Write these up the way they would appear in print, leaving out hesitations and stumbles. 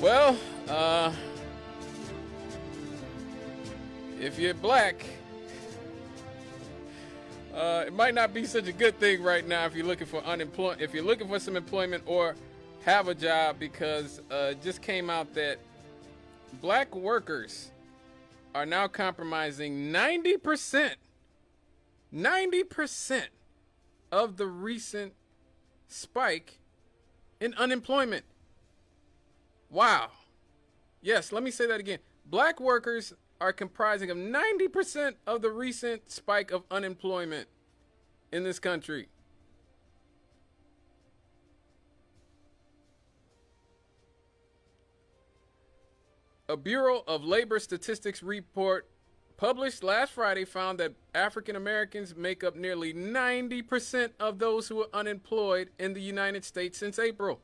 Well, if you're black, it might not be such a good thing right now if you're looking for unemployment, if you're looking for some employment or have a job, because it just came out that black workers are now compromising 90% of the recent spike in unemployment. Wow. Yes, let me say that again. Black workers are comprising of 90% of the recent spike of unemployment in this country. A Bureau of Labor Statistics report published last Friday found that African Americans make up nearly 90% of those who are unemployed in the United States since April.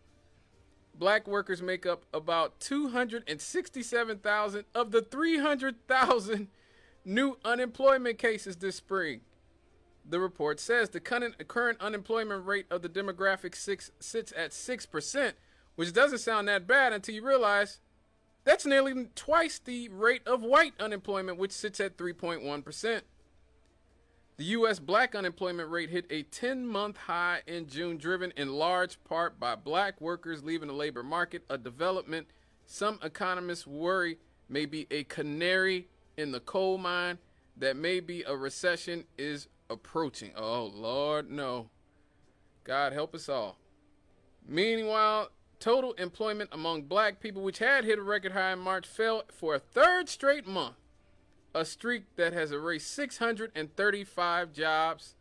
Black workers make up about 267,000 of the 300,000 new unemployment cases this spring. The report says the current unemployment rate of the demographic sits at 6%, which doesn't sound that bad until you realize that's nearly twice the rate of white unemployment, which sits at 3.1%. The U.S. black unemployment rate hit a 10-month high in June, driven in large part by black workers leaving the labor market, a development some economists worry may be a canary in the coal mine, that maybe a recession is approaching. Oh, Lord, no. God help us all. Meanwhile, total employment among black people, which had hit a record high in March, fell for a third straight month, a streak that has erased 635 jobs.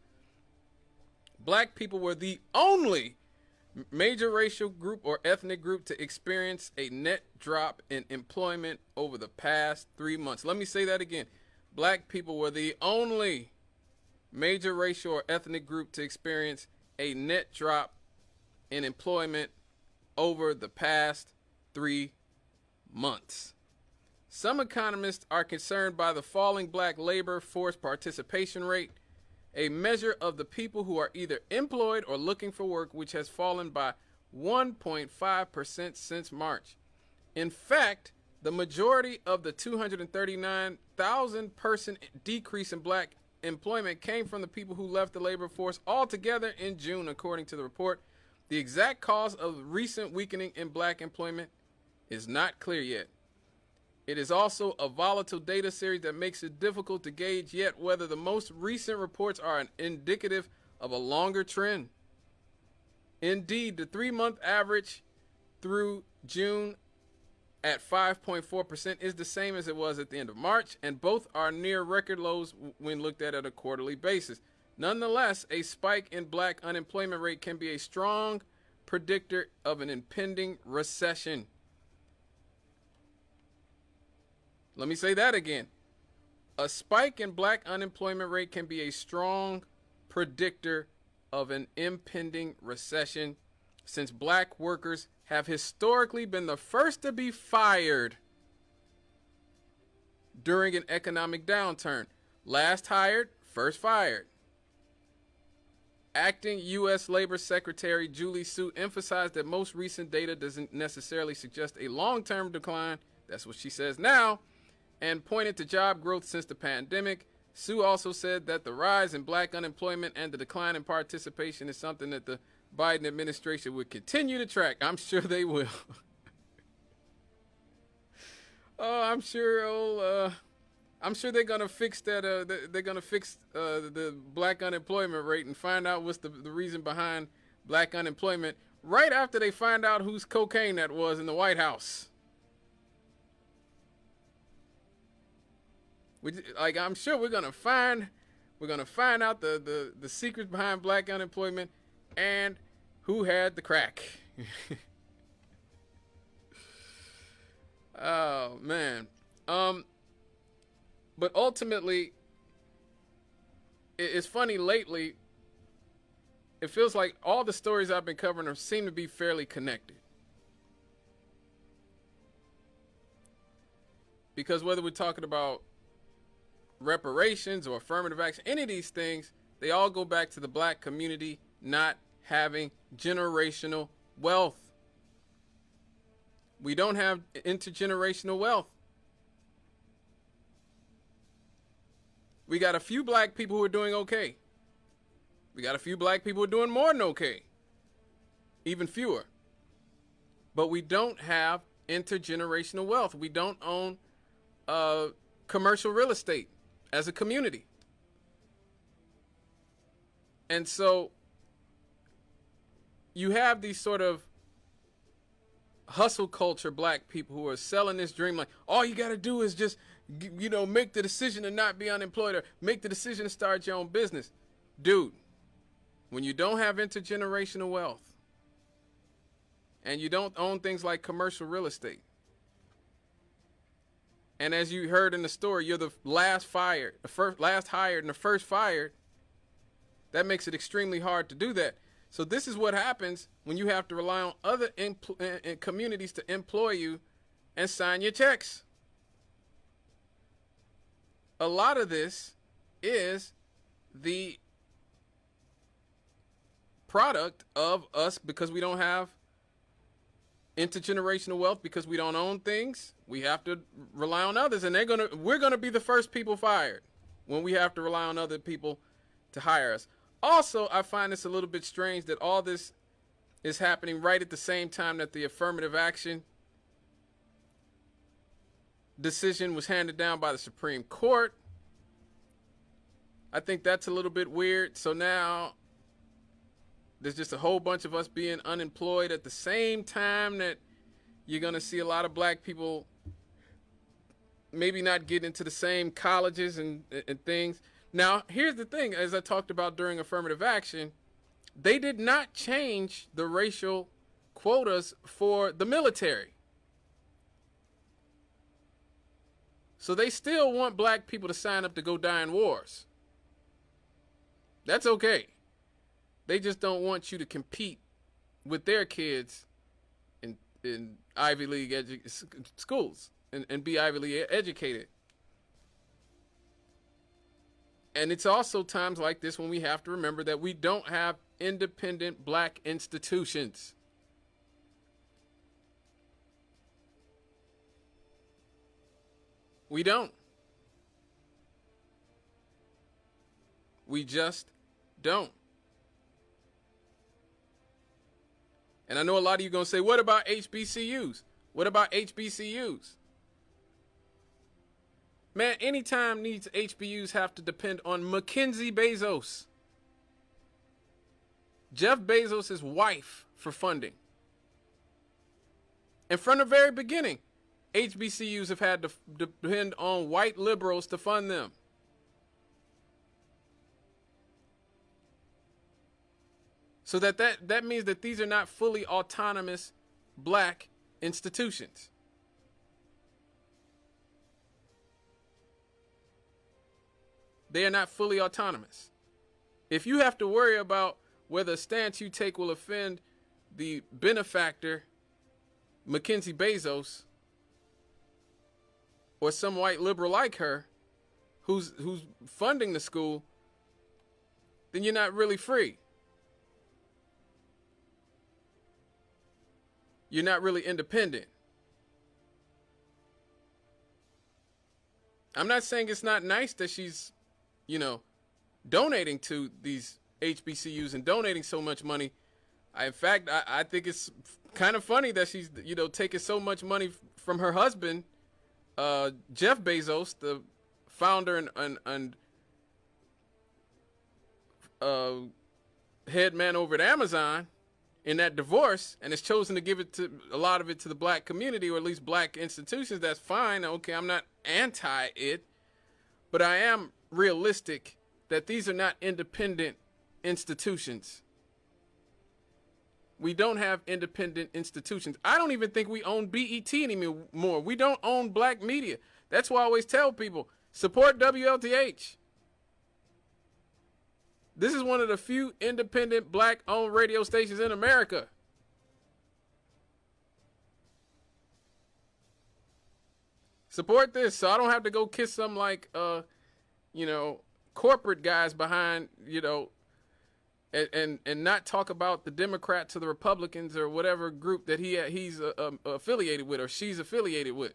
Black people were the only major racial group or ethnic group to experience a net drop in employment over the past 3 months. Let me say that again. Black people were the only major racial or ethnic group to experience a net drop in employment over the past 3 months. Some economists are concerned by the falling black labor force participation rate, a measure of the people who are either employed or looking for work, which has fallen by 1.5% since March. In fact, the majority of the 239,000 person decrease in black employment came from the people who left the labor force altogether in June, according to the report. The exact cause of recent weakening in black employment is not clear yet. It is also a volatile data series that makes it difficult to gauge yet whether the most recent reports are indicative of a longer trend. Indeed, the 3-month average through June at 5.4% is the same as it was at the end of March, and both are near record lows when looked at a quarterly basis. Nonetheless, a spike in black unemployment rate can be a strong predictor of an impending recession. Let me say that again. A spike in black unemployment rate can be a strong predictor of an impending recession, since black workers have historically been the first to be fired during an economic downturn. Last hired, first fired. Acting U.S. Labor Secretary Julie Su emphasized that most recent data doesn't necessarily suggest a long-term decline. That's what she says now, and pointed to job growth since the pandemic. Su also said that the rise in black unemployment and the decline in participation is something that the Biden administration would continue to track. I'm sure they will. Oh, I'm sure they're gonna fix that. They're gonna fix the black unemployment rate and find out what's the reason behind black unemployment right after they find out whose cocaine that was in the White House. I'm sure we're gonna find out the secrets behind black unemployment and who had the crack. Oh man. But ultimately, it's funny lately. It feels like all the stories I've been covering seem to be fairly connected. Because whether we're talking about reparations or affirmative action, any of these things, they all go back to the black community not having generational wealth. We don't have intergenerational wealth. We got a few black people who are doing okay. We got a few black people who are doing more than okay. Even fewer. But we don't have intergenerational wealth. We don't own commercial real estate as a community. And so you have these sort of hustle culture black people who are selling this dream like, all you got to do is just, make the decision to not be unemployed or make the decision to start your own business. Dude, when you don't have intergenerational wealth and you don't own things like commercial real estate, and as you heard in the story, you're the last hired and the first fired, that makes it extremely hard to do that. So this is what happens when you have to rely on other communities to employ you and sign your checks. A lot of this is the product of us because we don't have intergenerational wealth, because we don't own things. We have to rely on others, and we're gonna be the first people fired when we have to rely on other people to hire us. Also, I find this a little bit strange that all this is happening right at the same time that the affirmative action decision was handed down by the Supreme Court. I think that's a little bit weird. So now there's just a whole bunch of us being unemployed at the same time that you're going to see a lot of black people maybe not get into the same colleges and things. Now, here's the thing, as I talked about during affirmative action, they did not change the racial quotas for the military. So they still want black people to sign up to go die in wars. That's okay. They just don't want you to compete with their kids in Ivy League schools and be Ivy League educated. And it's also times like this when we have to remember that we don't have independent black institutions. We don't. We just don't. And I know a lot of you are going to say, what about HBCUs? What about HBCUs? Man, anytime these HBCUs have to depend on Mackenzie Bezos, Jeff Bezos' wife, for funding. And from the very beginning, HBCUs have had to depend on white liberals to fund them. So that means that these are not fully autonomous black institutions. They are not fully autonomous. If you have to worry about whether a stance you take will offend the benefactor, Mackenzie Bezos, or some white liberal like her, who's funding the school, then you're not really free. You're not really independent. I'm not saying it's not nice that she's, donating to these HBCUs and donating so much money. In fact, I think it's kind of funny that she's, taking so much money from her husband, Jeff Bezos, the founder and head man over at Amazon, in that divorce, and has chosen to give a lot of it to the black community, or at least black institutions. That's fine. Okay, I'm not anti it, but I am realistic that these are not independent institutions. We don't have independent institutions. I don't even think we own BET anymore. We don't own black media. That's why I always tell people, support WLTH. This is one of the few independent black-owned radio stations in America. Support this so I don't have to go kiss some corporate guys behind, and not talk about the Democrats or the Republicans or whatever group that he's affiliated with or she's affiliated with.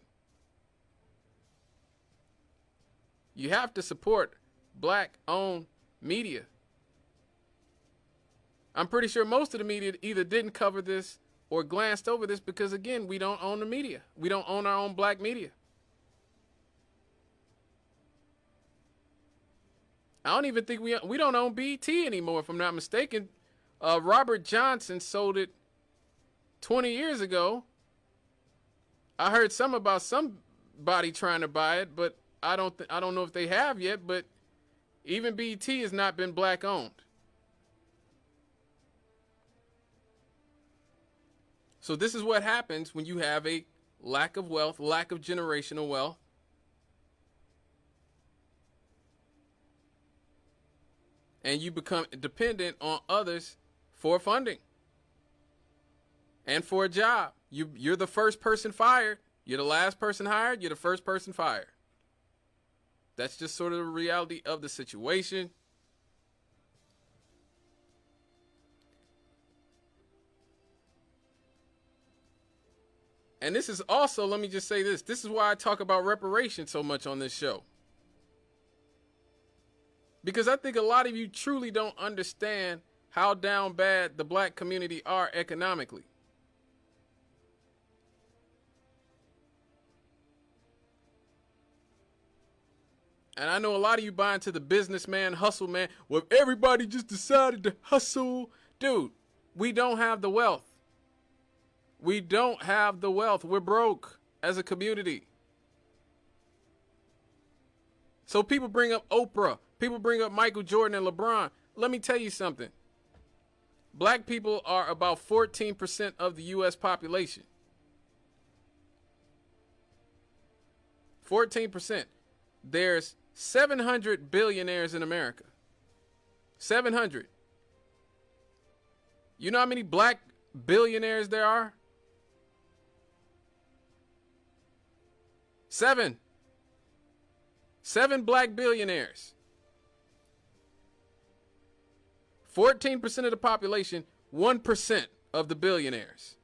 You have to support black-owned media. I'm pretty sure most of the media either didn't cover this or glanced over this because, again, we don't own the media. We don't own our own black media. I don't even think we don't own BET anymore, if I'm not mistaken. Robert Johnson sold it 20 years ago. I heard some about somebody trying to buy it, but I don't know if they have yet. But even BET has not been black owned. So this is what happens when you have a lack of wealth, lack of generational wealth. And you become dependent on others for funding and for a job. You're the first person fired. You're the last person hired. You're the first person fired. That's just sort of the reality of the situation. And this is also, let me just say this. This is why I talk about reparations so much on this show. Because I think a lot of you truly don't understand how down bad the black community are economically. And I know a lot of you buy into the businessman, hustle man. Well, if everybody just decided to hustle. Dude, we don't have the wealth. We don't have the wealth. We're broke as a community. So people bring up Oprah. People bring up Michael Jordan and LeBron. Let me tell you something. Black people are about 14% of the U.S. population. 14%. There's 700 billionaires in America. 700. You know how many black billionaires there are? 7. 7 black billionaires. 14% of the population, 1% of the billionaires.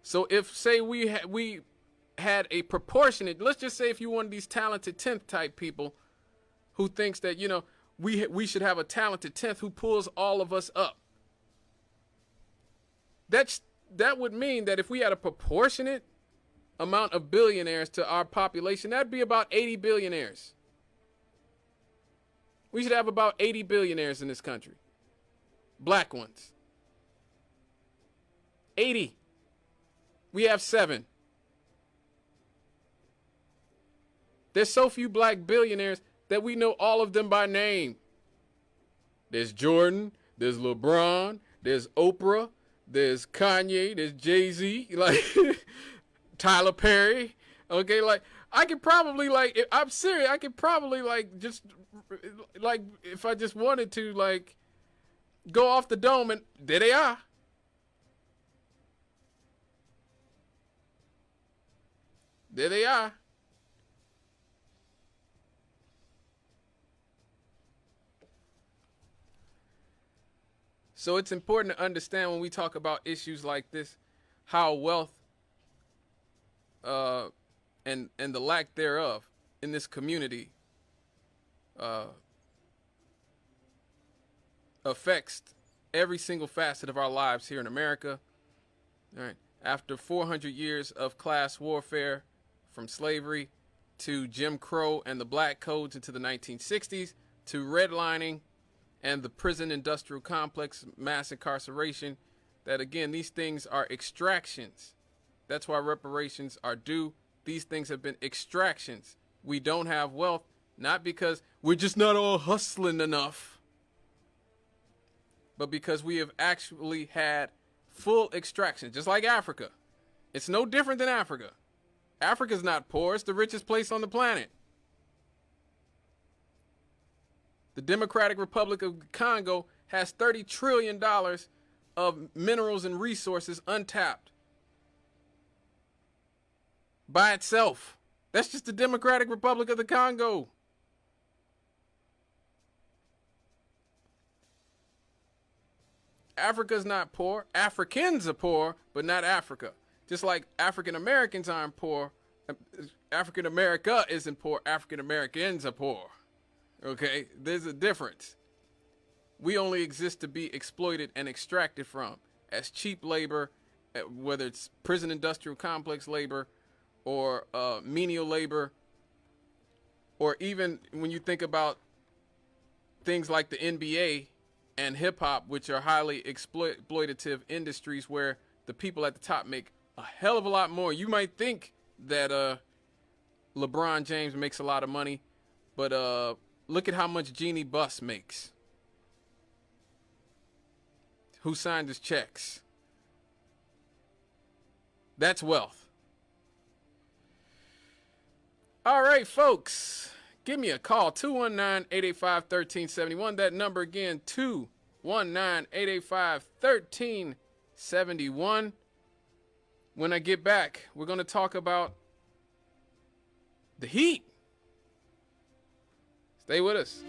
So if, say, we had a proportionate, let's just say if you're one of these talented 10th type people who thinks that, you know, we should have a talented 10th who pulls all of us up. That would mean that if we had a proportionate amount of billionaires to our population, that'd be about 80 billionaires. We should have about 80 billionaires in this country. Black ones. 80. We have 7. There's so few black billionaires that we know all of them by name. There's Jordan, there's LeBron, there's Oprah, there's Kanye, there's Jay-Z, like Tyler Perry. Okay, like I could probably, like, if I'm serious, I could probably, like, just, like, if I just wanted to, like, go off the dome and there they are. There they are. So it's important to understand when we talk about issues like this, how wealth and the lack thereof in this community affects every single facet of our lives here in America. All right. After 400 years of class warfare, from slavery to Jim Crow and the black codes into the 1960s, to redlining and the prison industrial complex, mass incarceration, that again, these things are extractions. That's why reparations are due. These things have been extractions. We don't have wealth, not because we're just not all hustling enough, but because we have actually had full extraction, just like Africa. It's no different than Africa. Africa's not poor. It's the richest place on the planet. The Democratic Republic of Congo has $30 trillion of minerals and resources untapped by itself. That's just the Democratic Republic of the Congo. Africa's not poor. Africans are poor, but not Africa. Just like African Americans aren't poor. African America isn't poor. African Americans are poor. Okay? There's a difference. We only exist to be exploited and extracted from as cheap labor, whether it's prison industrial complex labor or menial labor, or even when you think about things like the NBA and hip hop, which are highly exploitative industries where the people at the top make a hell of a lot more. You might think that LeBron James makes a lot of money, but look at how much Jeannie Buss makes. Who signed his checks? That's wealth. All right, folks. Give me a call, 219-885-1371. That number again, 219-885-1371. When I get back, we're going to talk about the heat. Stay with us.